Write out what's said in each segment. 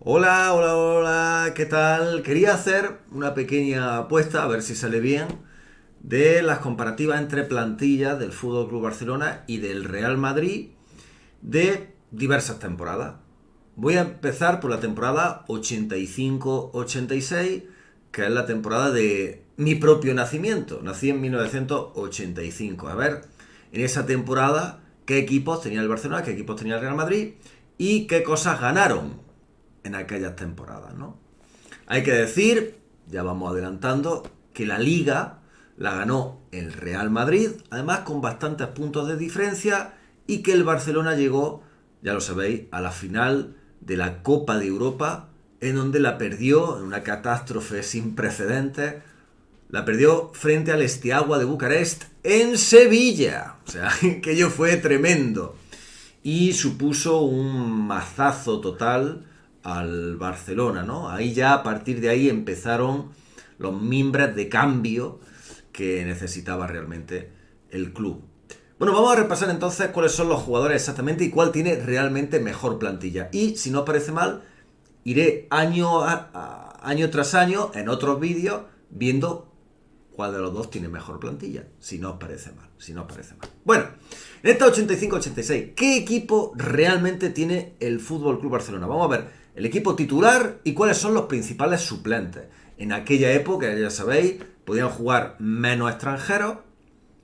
Hola, hola, hola, ¿qué tal? Quería hacer una pequeña apuesta, a ver si sale bien, de las comparativas entre plantillas del Fútbol Club Barcelona y del Real Madrid de diversas temporadas. Voy a empezar por la temporada 85-86, que es la temporada de mi propio nacimiento. Nací en 1985. A ver, en esa temporada, qué equipos tenía el Barcelona, qué equipos tenía el Real Madrid y qué cosas ganaron en aquellas temporadas, ¿no? Hay que decir, ya vamos adelantando, que la Liga la ganó el Real Madrid, además con bastantes puntos de diferencia, y que el Barcelona llegó, ya lo sabéis, a la final de la Copa de Europa, en donde la perdió en una catástrofe sin precedentes. La perdió frente al Estiagua de Bucarest en Sevilla. O sea, que ello fue tremendo y supuso un mazazo total al Barcelona, ¿no? Ahí ya, a partir de ahí, empezaron los mimbres de cambio que necesitaba realmente el club. Bueno, vamos a repasar entonces cuáles son los jugadores exactamente y cuál tiene realmente mejor plantilla. Y si no os parece mal, iré año tras año en otros vídeos viendo cuál de los dos tiene mejor plantilla, si no os parece mal, si no os parece mal. Bueno, en esta 85-86, ¿qué equipo realmente tiene el Fútbol Club Barcelona? Vamos a ver el equipo titular y cuáles son los principales suplentes. En aquella época, ya sabéis, podían jugar menos extranjeros.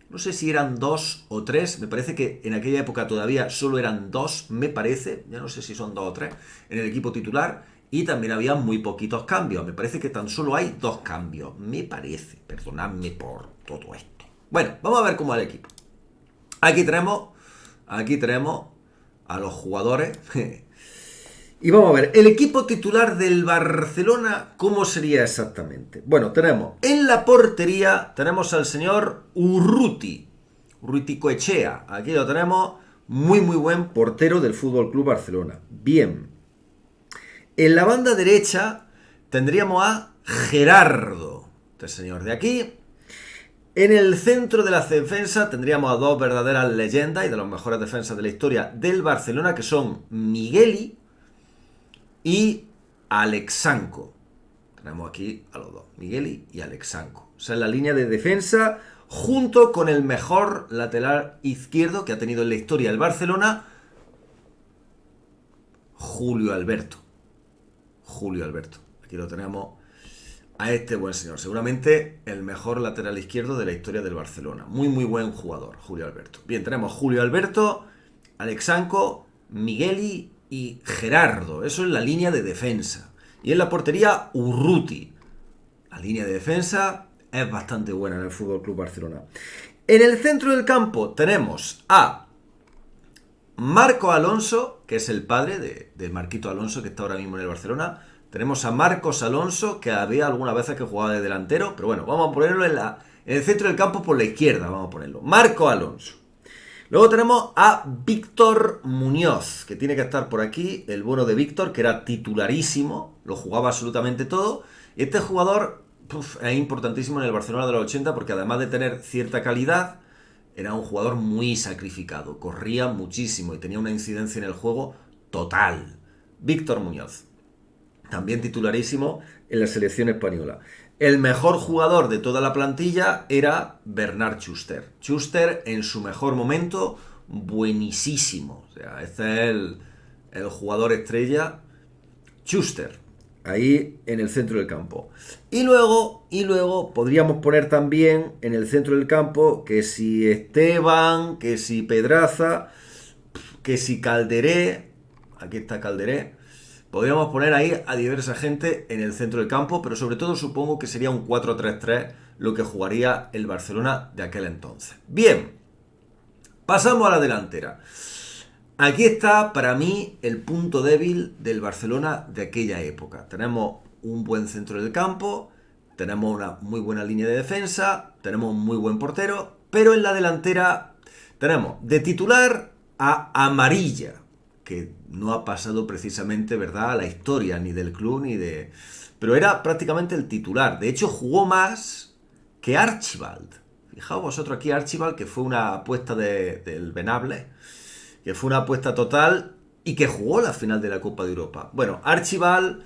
No sé si eran dos o tres, me parece que en aquella época todavía solo eran dos, me parece, ya no sé si son dos o tres, en el equipo titular, y también había muy poquitos cambios, me parece que tan solo hay dos cambios, me parece, perdonadme por todo esto. Bueno, vamos a ver cómo es el equipo. Aquí tenemos, aquí tenemos a los jugadores. Y vamos a ver, el equipo titular del Barcelona, ¿cómo sería exactamente? Bueno, tenemos en la portería, tenemos al señor Urruti Coechea. Aquí lo tenemos, muy buen portero del Fútbol Club Barcelona. Bien. En la banda derecha tendríamos a Gerardo, este señor de aquí. En el centro de la defensa tendríamos a dos verdaderas leyendas y de los mejores defensas de la historia del Barcelona, que son Migueli y Alexanco. Tenemos aquí a los dos, Migueli y Alexanco. O sea, en la línea de defensa, junto con el mejor lateral izquierdo que ha tenido en la historia el Barcelona, Julio Alberto. Julio Alberto. Aquí lo tenemos a este buen señor. Seguramente el mejor lateral izquierdo de la historia del Barcelona. Muy buen jugador, Julio Alberto. Bien, tenemos Julio Alberto, Alexanco, Migueli y Gerardo. Eso es la línea de defensa. Y en la portería, Urruti. La línea de defensa es bastante buena en el Fútbol Club Barcelona. En el centro del campo tenemos a Marco Alonso, que es el padre de Marquito Alonso, que está ahora mismo en el Barcelona. Tenemos a Marcos Alonso, que había algunas veces que jugaba de delantero, pero bueno, vamos a ponerlo en el centro del campo por la izquierda, vamos a ponerlo. Marco Alonso. Luego tenemos a Víctor Muñoz, que tiene que estar por aquí, el bueno de Víctor, que era titularísimo, lo jugaba absolutamente todo. Y este jugador es importantísimo en el Barcelona de los 80 porque además de tener cierta calidad, era un jugador muy sacrificado, corría muchísimo y tenía una incidencia en el juego total. Víctor Muñoz, también titularísimo en la selección española. El mejor jugador de toda la plantilla era Bernard Schuster. Schuster en su mejor momento, buenísimo. O sea, este es el jugador estrella, Schuster, ahí en el centro del campo. Y luego podríamos poner también en el centro del campo que si Esteban, que si Pedraza, que si Calderé, aquí está Calderé. Podríamos poner ahí a diversa gente en el centro del campo, pero sobre todo supongo que sería un 4-3-3 lo que jugaría el Barcelona de aquel entonces. Bien, pasamos a la delantera. Aquí está para mí el punto débil del Barcelona de aquella época. Tenemos un buen centro del campo, tenemos una muy buena línea de defensa, tenemos un muy buen portero, pero en la delantera tenemos de titular a Amarilla, que no ha pasado precisamente, ¿verdad?, a la historia ni del club ni de... Pero era prácticamente el titular. De hecho, jugó más que Archibald. Fijaos vosotros aquí Archibald, que fue una apuesta del Venable, que fue una apuesta total y que jugó la final de la Copa de Europa. Bueno, Archibald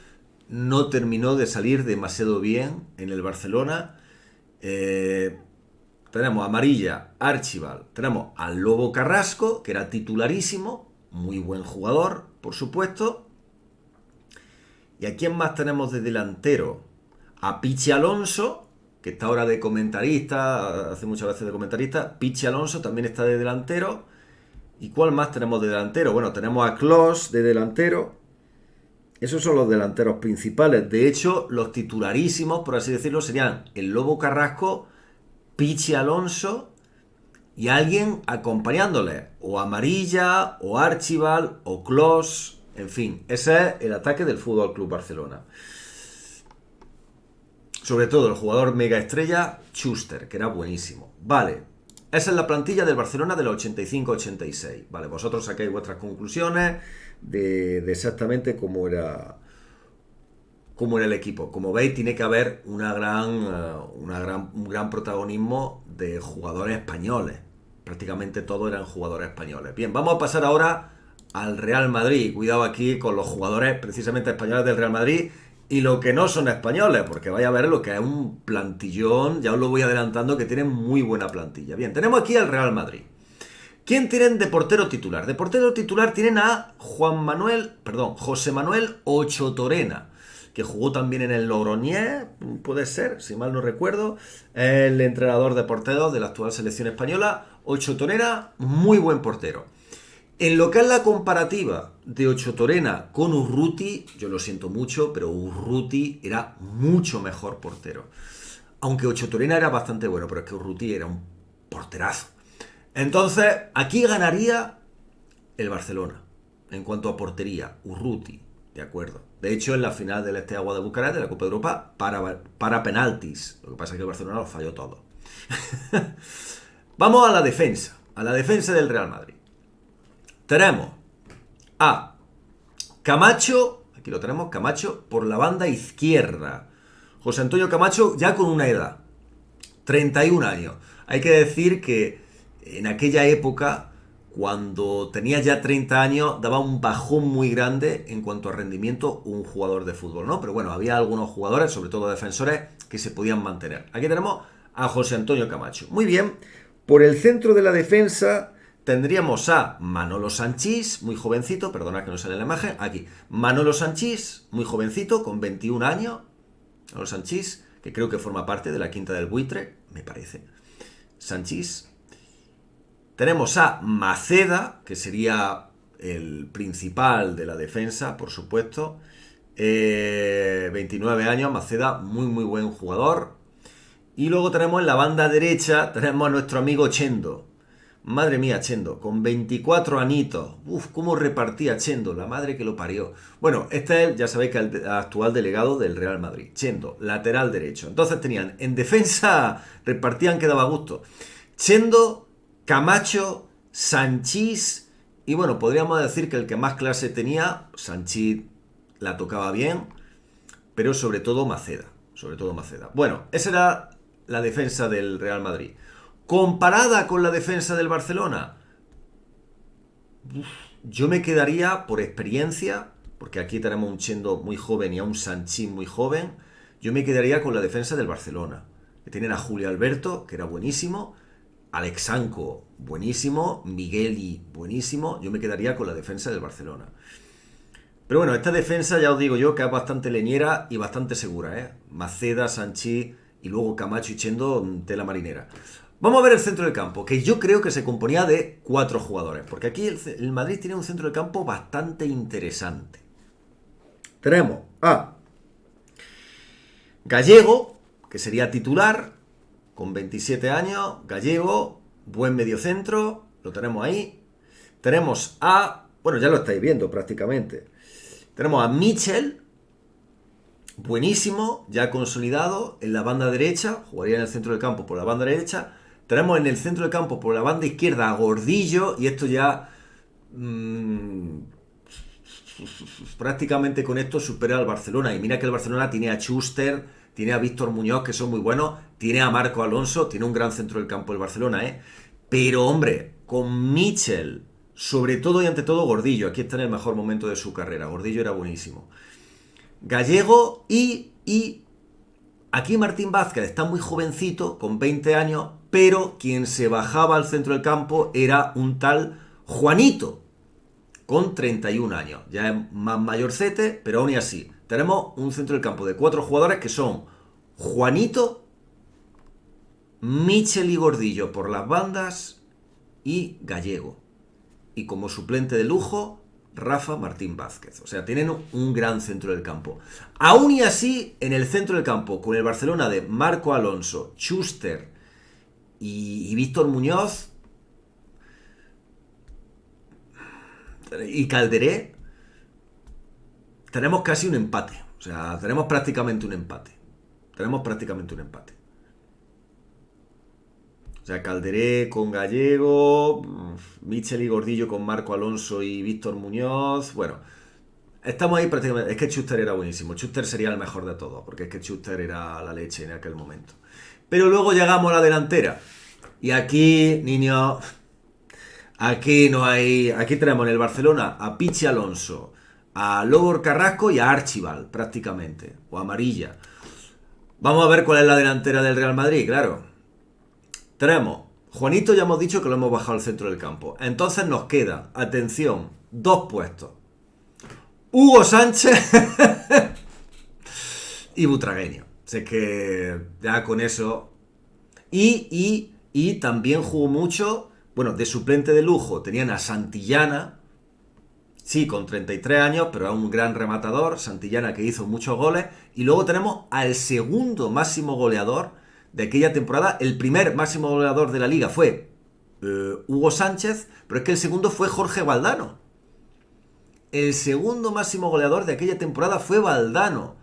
no terminó de salir demasiado bien en el Barcelona. Tenemos amarilla, Archibald. Tenemos al Lobo Carrasco, que era titularísimo, muy buen jugador, por supuesto. ¿Y a quién más tenemos de delantero? A Pichi Alonso, que está ahora de comentarista, hace muchas veces de comentarista. Pichi Alonso también está de delantero. ¿Y cuál más tenemos de delantero? Bueno, tenemos a Klose de delantero. Esos son los delanteros principales. De hecho, los titularísimos, por así decirlo, serían el Lobo Carrasco, Pichi Alonso y alguien acompañándole. O Amarilla, o Archibald, o Klose. En fin, ese es el ataque del Fútbol Club Barcelona. Sobre todo el jugador mega estrella, Schuster, que era buenísimo. Vale, esa es la plantilla del Barcelona del 85-86. Vale, vosotros saquéis vuestras conclusiones de exactamente cómo era el equipo. Como veis, tiene que haber un gran protagonismo de jugadores españoles. Prácticamente todos eran jugadores españoles. Bien, vamos a pasar ahora al Real Madrid. Cuidado aquí con los jugadores precisamente españoles del Real Madrid y lo que no son españoles, porque vaya a ver lo que es un plantillón. Ya os lo voy adelantando, que tienen muy buena plantilla. Bien, tenemos aquí al Real Madrid. ¿Quién tienen de portero titular? De portero titular tienen a José Manuel Ocho Torena, que jugó también en el Logroñés, puede ser, si mal no recuerdo, el entrenador de porteros de la actual selección española. Ocho Torena, muy buen portero. En lo que es la comparativa de Ocho Torena con Urruti, yo lo siento mucho, pero Urruti era mucho mejor portero. Aunque Ocho Torena era bastante bueno, pero es que Urruti era un porterazo. Entonces, aquí ganaría el Barcelona en cuanto a portería. Urruti, de acuerdo. De hecho, en la final del Steaua de Bucarest de la Copa de Europa, para penaltis. Lo que pasa es que el Barcelona lo falló todo. Vamos a la defensa del Real Madrid. Tenemos a Camacho, aquí lo tenemos, Camacho, por la banda izquierda. José Antonio Camacho ya con una edad, 31 años. Hay que decir que en aquella época, cuando tenía ya 30 años, daba un bajón muy grande en cuanto a rendimiento un jugador de fútbol, ¿no? Pero bueno, había algunos jugadores, sobre todo defensores, que se podían mantener. Aquí tenemos a José Antonio Camacho. Muy bien, por el centro de la defensa tendríamos a Manolo Sanchís, muy jovencito, perdona que no sale la imagen, aquí. Manolo Sanchís, muy jovencito, con 21 años. Manolo Sanchís, que creo que forma parte de la Quinta del Buitre, me parece. Sanchís. Tenemos a Maceda, que sería el principal de la defensa, por supuesto. 29 años, Maceda, muy muy buen jugador. Y luego tenemos en la banda derecha, tenemos a nuestro amigo Chendo. Madre mía, Chendo, con 24 añitos. Uf, cómo repartía Chendo, la madre que lo parió. Bueno, este es, ya sabéis, que el actual delegado del Real Madrid. Chendo, lateral derecho. Entonces tenían, en defensa, repartían que daba gusto. Chendo, Camacho, Sanchís, y bueno, podríamos decir que el que más clase tenía, Sanchís la tocaba bien, pero sobre todo Maceda. Bueno, esa era la defensa del Real Madrid. Comparada con la defensa del Barcelona, yo me quedaría por experiencia, porque aquí tenemos un Chendo muy joven y a un Sanchís muy joven, yo me quedaría con la defensa del Barcelona. Que tienen a Julio Alberto, que era buenísimo, Alexanco, buenísimo, Migueli, buenísimo, yo me quedaría con la defensa del Barcelona. Pero bueno, esta defensa ya os digo yo que es bastante leñera y bastante segura, ¿eh? Maceda, Sanchís y luego Camacho y Chendo, tela marinera. Vamos a ver el centro del campo, que yo creo que se componía de 4 jugadores, porque aquí el Madrid tiene un centro del campo bastante interesante. Tenemos a Gallego, que sería titular, con 27 años, Gallego, buen mediocentro, lo tenemos ahí. Tenemos a, bueno, ya lo estáis viendo prácticamente, tenemos a Michel, buenísimo, ya consolidado en la banda derecha, jugaría en el centro del campo por la banda derecha. Tenemos en el centro del campo por la banda izquierda a Gordillo, y esto ya prácticamente con esto supera al Barcelona. Y mira que el Barcelona tiene a Schuster, tiene a Víctor Muñoz, que son muy buenos, tiene a Marco Alonso, tiene un gran centro del campo el Barcelona, ¿eh? Pero hombre, con Michel, sobre todo y ante todo Gordillo. Aquí está en el mejor momento de su carrera. Gordillo era buenísimo. Gallego y aquí Martín Vázquez está muy jovencito, con 20 años, pero quien se bajaba al centro del campo era un tal Juanito, con 31 años. Ya es más mayorcete, pero aún y así. Tenemos un centro del campo de 4 jugadores que son Juanito, Michel y Gordillo por las bandas y Gallego. Y como suplente de lujo, Rafa Martín Vázquez. O sea, tienen un gran centro del campo. Aún y así, en el centro del campo, con el Barcelona de Marco Alonso, Schuster y Víctor Muñoz y Calderé, tenemos casi un empate. O sea, tenemos prácticamente un empate. Tenemos prácticamente un empate. O sea, Calderé con Gallego, Michel y Gordillo con Marco Alonso y Víctor Muñoz. Bueno, estamos ahí prácticamente. Es que Schuster era buenísimo. Schuster sería el mejor de todos, porque es que Schuster era la leche en aquel momento. Pero luego llegamos a la delantera. Y aquí, niños, aquí no hay. Aquí tenemos en el Barcelona a Pichi Alonso, a Lobor Carrasco y a Archibald, prácticamente. O a Amarilla. Vamos a ver cuál es la delantera del Real Madrid, claro. Tenemos Juanito, ya hemos dicho que lo hemos bajado al centro del campo. Entonces nos queda, atención, dos puestos. Hugo Sánchez y Butragueño. Sé que ya con eso. Y también jugó mucho. Bueno, de suplente de lujo tenían a Santillana. Sí, con 33 años, pero es un gran rematador. Santillana que hizo muchos goles. Y luego tenemos al segundo máximo goleador de aquella temporada. El primer máximo goleador de la liga fue Hugo Sánchez, pero es que el segundo fue Jorge Valdano. El segundo máximo goleador de aquella temporada fue Valdano.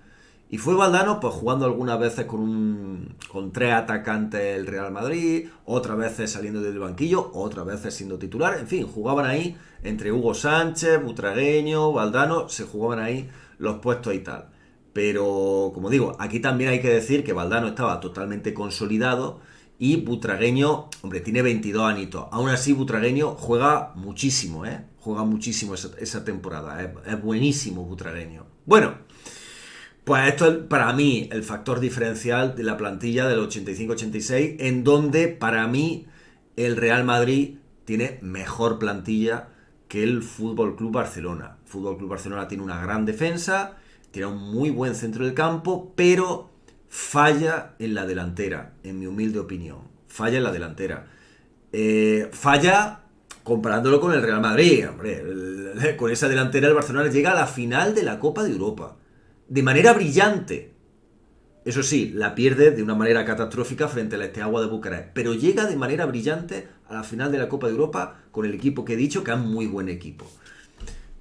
Y fue Valdano pues jugando algunas veces con tres atacantes el Real Madrid, otras veces saliendo del banquillo, otras veces siendo titular. En fin, jugaban ahí entre Hugo Sánchez, Butragueño, Valdano, se jugaban ahí los puestos y tal. Pero, como digo, aquí también hay que decir que Valdano estaba totalmente consolidado y Butragueño, hombre, tiene 22 añitos. Aún así, Butragueño juega muchísimo, ¿eh? Juega muchísimo esa temporada. Es buenísimo Butragueño. Bueno, pues esto es para mí el factor diferencial de la plantilla del 85-86, en donde para mí el Real Madrid tiene mejor plantilla que el Fútbol Club Barcelona. El Fútbol Club Barcelona tiene una gran defensa, tiene un muy buen centro del campo, pero falla en la delantera, en mi humilde opinión. Falla en la delantera. Falla comparándolo con el Real Madrid. Hombre, con esa delantera el Barcelona llega a la final de la Copa de Europa. De manera brillante. Eso sí, la pierde de una manera catastrófica frente al Steaua de Bucarest. Pero llega de manera brillante a la final de la Copa de Europa con el equipo que he dicho, que es muy buen equipo.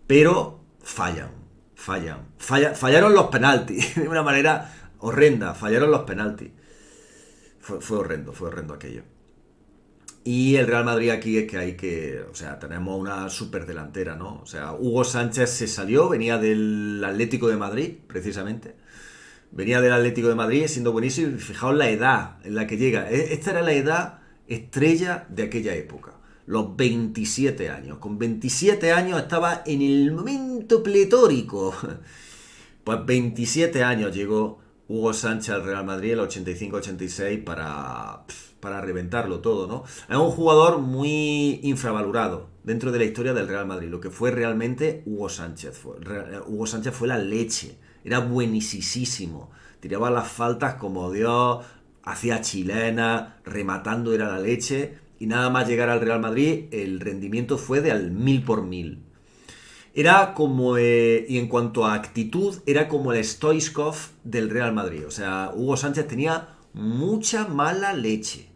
Pero fallaron los penaltis. De una manera horrenda. Fallaron los penaltis. Fue horrendo aquello. Y el Real Madrid aquí es que hay que... O sea, tenemos una súper delantera, ¿no? O sea, Hugo Sánchez se salió, venía del Atlético de Madrid, precisamente. Venía del Atlético de Madrid siendo buenísimo. Y fijaos la edad en la que llega. Esta era la edad estrella de aquella época. Los 27 años. Con 27 años estaba en el momento pletórico. Pues 27 años llegó Hugo Sánchez al Real Madrid, el 85-86, para reventarlo todo, ¿no? Es un jugador muy infravalorado dentro de la historia del Real Madrid, lo que fue realmente Hugo Sánchez. Hugo Sánchez fue la leche, era buenísimo, tiraba las faltas como Dios, hacía chilena, rematando era la leche, y nada más llegar al Real Madrid, el rendimiento fue de al 1000 por 1000. Era como, y en cuanto a actitud, era como el Stoichkov del Real Madrid. O sea, Hugo Sánchez tenía mucha mala leche.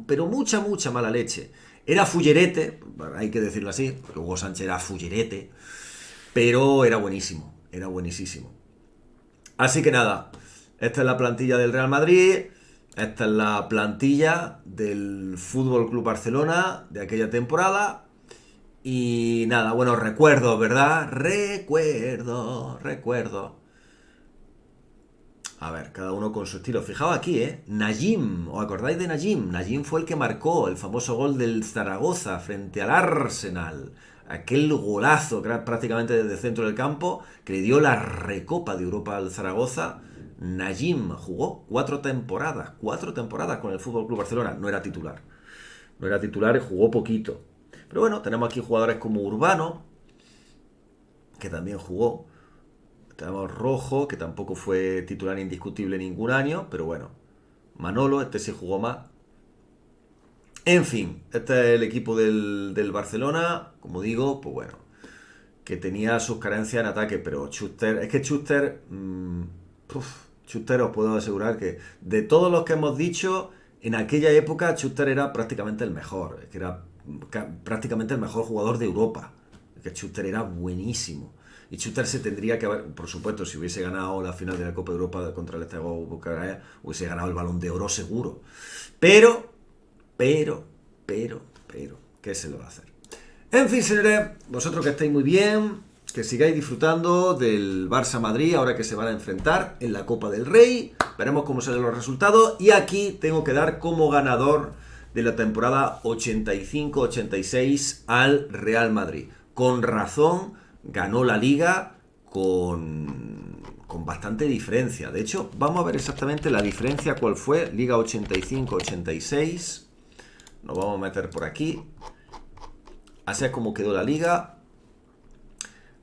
Pero mucha mala leche. Era fullerete, hay que decirlo así, porque Hugo Sánchez era fullerete, pero era buenísimo, era buenísimo. Así que nada, esta es la plantilla del Real Madrid, esta es la plantilla del Fútbol Club Barcelona de aquella temporada. Y nada, bueno, recuerdo, ¿verdad? Recuerdo. A ver, cada uno con su estilo. Fijaos aquí, ¿eh? Najim, ¿os acordáis de Najim? Najim fue el que marcó el famoso gol del Zaragoza frente al Arsenal. Aquel golazo que era prácticamente desde el centro del campo, que le dio la Recopa de Europa al Zaragoza. Najim jugó 4 temporadas con el Fútbol Club Barcelona. No era titular. No era titular y jugó poquito. Pero bueno, tenemos aquí jugadores como Urbano, que también jugó. Tenemos Rojo, que tampoco fue titular indiscutible ningún año, pero bueno. Manolo, este sí jugó más. En fin, este es el equipo del Barcelona, como digo, pues bueno, que tenía sus carencias en ataque, pero Schuster, es que Schuster, Schuster os puedo asegurar que de todos los que hemos dicho, en aquella época Schuster era prácticamente el mejor, que era prácticamente el mejor jugador de Europa, que Schuster era buenísimo. Y Schuster se tendría que haber, por supuesto, si hubiese ganado la final de la Copa de Europa contra el Steaua Bucarest, hubiese ganado el Balón de Oro seguro. Pero, ¿qué se le va a hacer? En fin, señores, vosotros que estáis muy bien, que sigáis disfrutando del Barça Madrid ahora que se van a enfrentar en la Copa del Rey. Veremos cómo salen los resultados. Y aquí tengo que dar como ganador de la temporada 85-86 al Real Madrid. Con razón, ganó la Liga con bastante diferencia. De hecho, vamos a ver exactamente la diferencia cuál fue. Liga 85-86. Nos vamos a meter por aquí. Así es como quedó la Liga.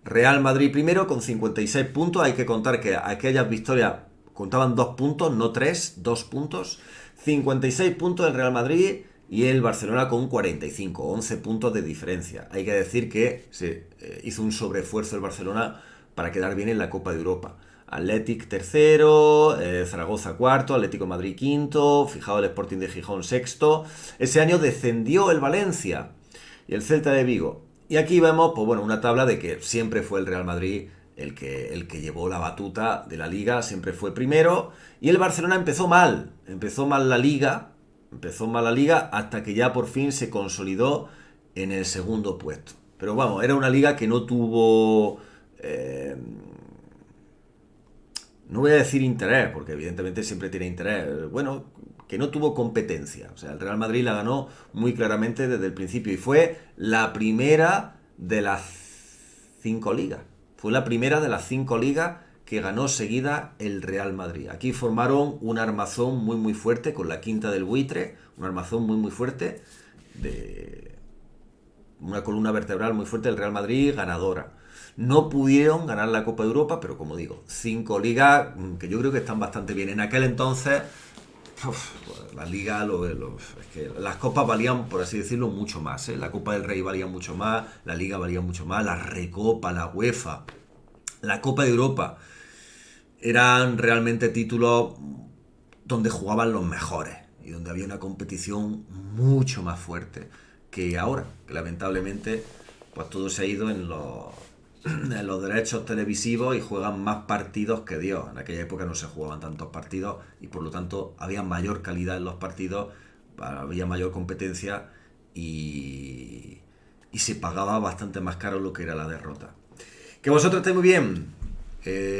Real Madrid primero con 56 puntos. Hay que contar que aquellas victorias contaban 2 puntos, no 3, 2 puntos. 56 puntos el Real Madrid y el Barcelona con 45, 11 puntos de diferencia. Hay que decir que se hizo un sobreesfuerzo el Barcelona para quedar bien en la Copa de Europa. Athletic tercero, Zaragoza cuarto, Atlético de Madrid quinto, fijaos el Sporting de Gijón sexto. Ese año descendió el Valencia y el Celta de Vigo. Y aquí vemos, pues bueno, una tabla de que siempre fue el Real Madrid el que llevó la batuta de la Liga, siempre fue primero. Y el Barcelona empezó mal la Liga hasta que ya por fin se consolidó en el segundo puesto. Pero vamos, era una Liga que no tuvo... no voy a decir interés, porque evidentemente siempre tiene interés. Bueno, que no tuvo competencia. O sea, el Real Madrid la ganó muy claramente desde el principio y fue la primera de las 5 ligas. Fue la primera de las 5 ligas que ganó seguida el Real Madrid. Aquí formaron un armazón muy muy fuerte con la Quinta del Buitre, un armazón muy muy fuerte, de una columna vertebral muy fuerte del Real Madrid ganadora. No pudieron ganar la Copa de Europa, pero como digo, 5 ligas que yo creo que están bastante bien. En aquel entonces, la liga, es que las copas valían, por así decirlo, mucho más. La Copa del Rey valía mucho más, la liga valía mucho más, la Recopa, la UEFA, la Copa de Europa. Eran realmente títulos donde jugaban los mejores y donde había una competición mucho más fuerte que ahora, que lamentablemente pues todo se ha ido en los derechos televisivos y juegan más partidos que Dios. En aquella época no se jugaban tantos partidos y por lo tanto había mayor calidad en los partidos, había mayor competencia y se pagaba bastante más caro lo que era la derrota. Que vosotros estéis muy bien.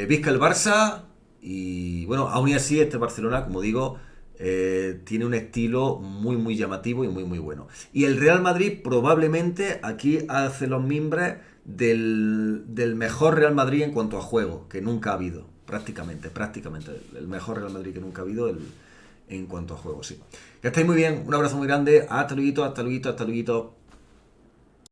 Vizca el Barça y bueno, aún y así este Barcelona, como digo, tiene un estilo muy muy llamativo y muy muy bueno. Y el Real Madrid probablemente aquí hace los mimbres del mejor Real Madrid en cuanto a juego, que nunca ha habido, prácticamente, el mejor Real Madrid que nunca ha habido en cuanto a juego, sí. Que estéis muy bien, un abrazo muy grande, hasta luego.